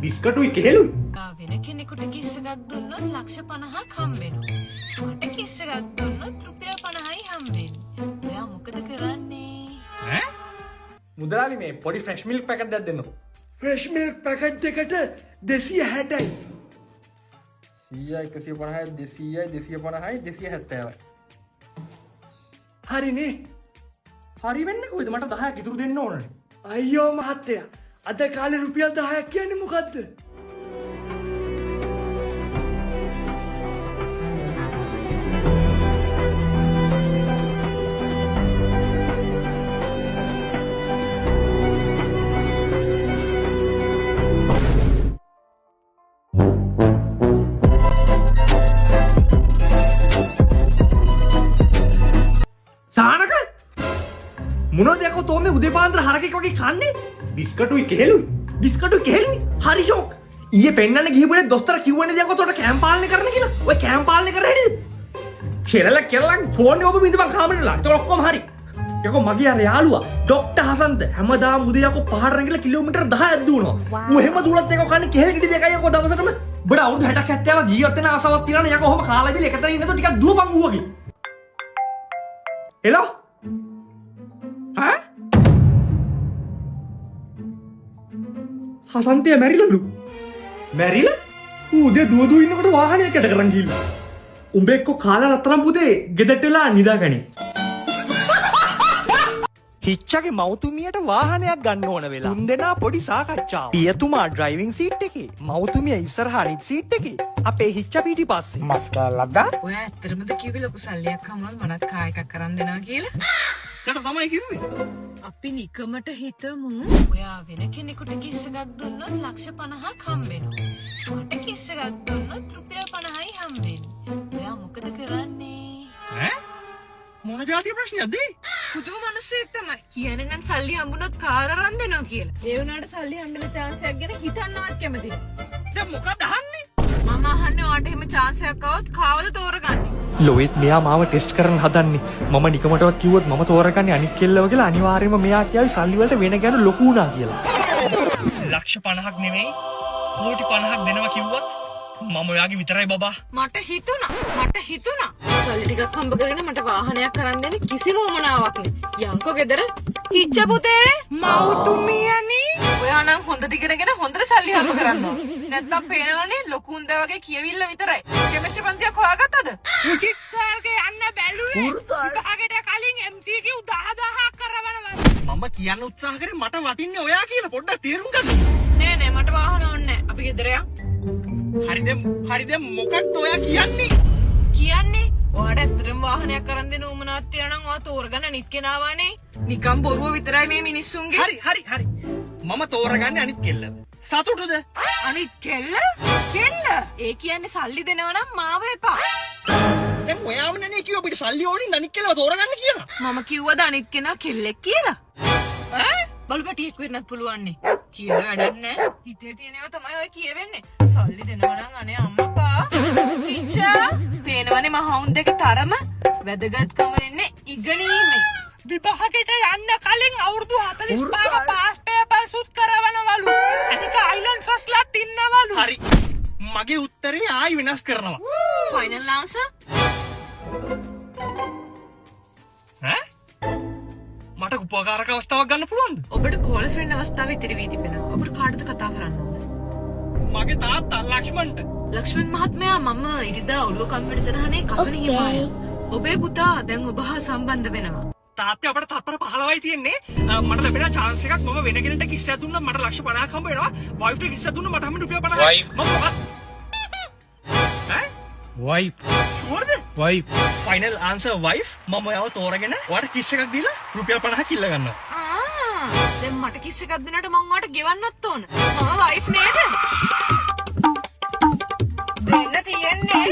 බිස්කටුයි කෙහෙලුයි. වෙන කෙනෙකුට කිස් එකක් දුන්නොත් ලක්ෂ 50ක් හම්බෙනවා. මට කිස් එකක් දුන්නොත් රුපියල් 50යි හම්බෙන්නේ. ඔයා මොකද කරන්නේ? ඈ? මුදලාලි මේ පොඩි ෆ්‍රෙෂ් මිල්ක් පැකට් එකක් දෙන්න. ෆ්‍රෙෂ් මිල්ක් පැකට් එකට 260යි. 100 150යි 200යි 250යි 270යි. හරිනේ. හරි වෙන්නේ කොහෙද? මට 10ක් ඉතුරු දෙන්න ඕනනේ. අයියෝ මහත්තයා, අද කාලේ රුපියල් 10ක් කියන්නේ මොකද්ද? සානක මොනවද යකෝ තෝ මේ උදේ පාන්දර හරකෙක් වගේ කන්නේ? බිස්කටුයි කෙහෙලුයි. බිස්කටුයි කෙහෙලුයි. හරි ෂොක්. ඊයේ පෙන්නන්න ගිහුවනේ දොස්තර කිව්වනේ යකෝ තෝට කැම් පාලනය කරන්න කියලා. ඔය කැම් පාලනය කරලා හිටියද? කෙරලා ෆෝන් එක ඔබ බින්දපන් කාමරේලා. ඒක ඔක්කොම හරි. යකෝ මගේ අර යාළුවා ડોක්ටර් හසන්ත හැමදාම උදේ යකෝ පහට රැඟිලා කිලෝමීටර් 10ක් දුවනවා. ඌ එහෙම දුවලත් යකෝ කන්නේ කෙහෙල් ගෙඩි දෙකයි යකෝ දවසටම. බඩ අවුරුදු 60ක් 70ක් ජීවත් වෙන ආසාවක් තියනනේ යකෝ ඔහම කාලා බිල එකතන ඉන්නතෝ ටිකක් දුවපන් ඌ වගේ. Hello? Hah? හසන්තය මැරිලලු. මැරිලා? ඌ උදේ දුව ඉන්නකොට වාහනයක් යට කරන් ගිහිල්ලා. උඹ එක්ක කාලා රත්තරන් පුතේ ගෙදරට එලා නිදාගනි. හිච්චගේ මවතුමියට වාහනයක් ගන්න ඕන වෙලා තුන්දෙනා පොඩි සාකච්ඡාවක්. පියතුමා ඩ්‍රයිවිං සීට් එකේ, මවතුමිය ඉස්සරහා අනිත් සීට් එකේ, අපේ හිච්ච පිටිපස්සේ. මස් කෑල්ලක්ද? ඔයා ඇත්තටමද කිව්වේ ලොකු සල්ලියක් හමුනොත් මනත් කා එකක් කරන් දෙනවා කියලා? කට තමයි කිව්වේ. අපි නිකමට හිතමු ඔයා වෙන කෙනෙකුට කිස් එකක් දුන්නොත් ලක්ෂ 50ක් හම්බෙනවා. මට කිස් එකක් දුන්නොත් රුපියල් 50යි හම්බෙන්නේ. ඔයා මොකද කරන්නේ? ඈ? මොන જાතිය ප්‍රශ්නයක්ද? පුදුම මිනිස්සෙක් තමයි. කියන්නේ නම් සල්ලි හම්බුනොත් කාර් අරන් දෙනවා කියලා. ඒ වුණාට සල්ලි හම්බෙන chance එකක් ගැන හිතන්නවත් කැමති නෑ. දැන් මොකද අහන්නේ? මම අහන්නේ ඔයාට එහෙම chance එකක් આવොත් කාවද තෝරගන්නේ? ලොයිත් මෙයා මාව ටෙස්ට් කරන්න හදන්නේ. මම නිකමටවත් කිව්වොත් මම තෝරගන්නේ අනිත් කෙල්ලව කියලා අනිවාර්යයෙන්ම මෙයා කියයි සල්ලි වලට වෙන ගැන ලොකු වුණා කියලා. ලක්ෂ 50ක් නෙමෙයි කෝටි 50ක් දෙනවා කිව්වත් මම ඔයාගේ විතරයි බබා. මට හිතුණා. සල්ලි ටිකක් හම්බ කරගෙන මට වාහනයක් අරන් දෙන්න කිසිම උවමනාවක් නෑ. යන්කෝ ගෙදර. හිච්ච පුතේ. මවතුමියනි. ඔයා නම් හොඳ දිගටගෙන හොඳට සල්ලි හම්බ කරන්න ඕන. නැත්තම් පේනවනේ ලොකු උන්දා වගේ කියවිල්ල විතරයි. කෙමිස්ට්‍රි පන්තියක් හොයාගත්තද? උචිත් සර්ගේ යන්න බැලුවේ. විභාගෙට කලින් MCQ 10000ක් කරවනවා. මම කියන්න උත්සාහ කරේ මට වටින්නේ ඔයා කියලා පොඩ්ඩක් තේරුම් ගන්න. නෑ මට වාහන ඕනේ නෑ. අපි ගෙදර යමු. හරි දැන් මොකක්ද ඔයා කියන්නේ? කියන්නේ ඔයාට ඇත්තටම වාහනයක් අරන් දෙන උමනාවක් තියනවා නම් ඔයා තෝරගන්න අනිත් කෙනාවානේ. නිකම් බොරුව විතරයි මේ මිනිස්සුන්ගේ. හරි. මම තෝරගන්නේ අනිත් කෙල්ලව. සතුටුද? අනිත් කෙල්ල? ඒ කියන්නේ සල්ලි දෙනවා නම් මාව එපා. දැන් ඔයාම නේ කිව්ව අපිට සල්ලි ඕනින් අනිත් කෙල්ලව තෝරගන්න කියලා. මම කිව්වද අනිත් කෙනා කෙල්ලෙක් කියලා? ඈ? බලපටියෙක් වෙන්නත් පුළුවන් නේ. කියලා වැඩක් නෑ. හිතේ තියෙනව තමයි ඔය කියවෙන්නේ. සල්ලි දෙනවා නම් අනේ අම්මපා. කිච්චා. පේනවනේ මහවුන් දෙක තරම වැදගත්කම වෙන්නේ ඉගෙනීමේ. විභාගෙට යන්න කලින් අවුරුදු 45ක පාස් පේපර්ස් උත් කරවනවලු. අනික අයිලන්ඩ් ෆස්ලත් ඉන්නවලු. හරි. මගේ උත්තරේ ආයි වෙනස් කරනවා. Final answer? ඈ? මට උපකාරක අවස්ථාවක් ගන්න පුළුවන්ද? ඔබට කෝල් ෆ්‍රෙන්ඩ් අවස්ථාව ඉතිරි වී තිබෙනවා. ඔබට කාටද කතා කරන්න ඕනේ? මගේ තාත්තා ලක්ෂ්මන්ට. ලක්ෂ්මන් මහත්මයා මම ඉරිදා ඔළුව කම්පිටි සටහනේ කසුනි හිමාය. ඔබේ පුතා දැන් ඔබ හා සම්බන්ධ වෙනවා. තාත්තේ අපිට තත්පර 15යි තියෙන්නේ. මට ලැබෙන chance එකක් මම වෙන කෙනෙක්ට කිස්සයක් දුන්නොත් මට ලක්ෂ 50ක් හම්බ වෙනවා. wife ට කිස්සයක් දුන්නොත් මට හම්බෙන්නේ රුපියල් 50යි. මම මොකක්ද? ඈ? Wife. ෂුවර්ද? Wife. Final answer wife. මම ඔයාව තෝරගෙන ඔයාට කිස් එකක් දීලා රුපියල් 50ක් ඉල්ල ගන්නවා. දැන් මට කිස් එකක් දෙන්නට මං ඔයාට ගෙවන්නත් ඕන. මම වයිෆ් නේද? දෙන්න තියෙන්නේ.